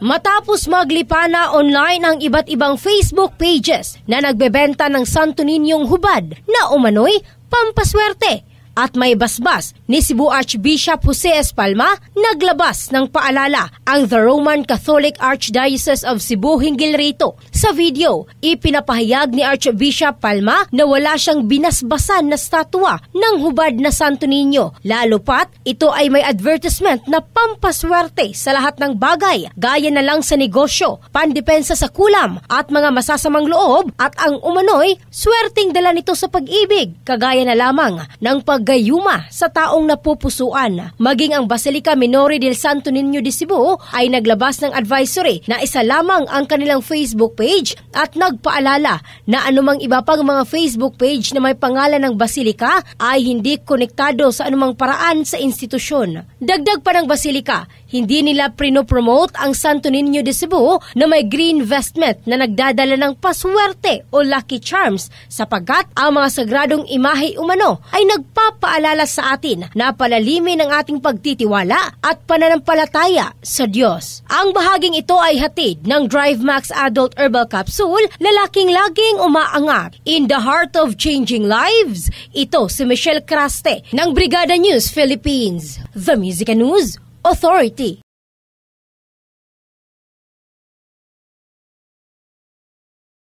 Matapos maglipana online ang iba't ibang Facebook pages na nagbebenta ng Santo Niñong hubad na umano'y pampaswerte at may basbas ni Cebu Archbishop Jose Espalma, naglabas ng paalala ang The Roman Catholic Archdiocese of Cebu hinggil rito. Sa video, ipinapahayag ni Archbishop Palma na wala siyang binasbasan na statwa ng hubad na Santo Niño, lalo pat ito ay may advertisement na pampaswerte sa lahat ng bagay, gaya na lang sa negosyo, pandepensa sa kulam at mga masasamang loob, at ang umano'y swerteng dala nito sa pag-ibig, kagaya na lamang ng paggayuma sa taong napupusuan. Maging ang Basilica Minore del Santo Niño de Cebu ay naglabas ng advisory na isa lamang ang kanilang Facebook page at nagpaalala na anumang iba pang mga Facebook page na may pangalan ng Basilica ay hindi konektado sa anumang paraan sa institusyon. Dagdag pa ng Basilica, hindi nila prinopromote ang Santo Niño de Cebu na may green vestment na nagdadala ng paswerte o lucky charms, sapagkat ang mga sagradong imahe umano ay nagpapaalala sa atin na palalimin ang ating pagtitiwala at pananampalataya sa Diyos. Ang bahaging ito ay hatid ng Drive Max Adult Herbal Capsule, lalaking laging umaangat. In the heart of changing lives, ito si Michelle Craste ng Brigada News Philippines, The Music News Authority.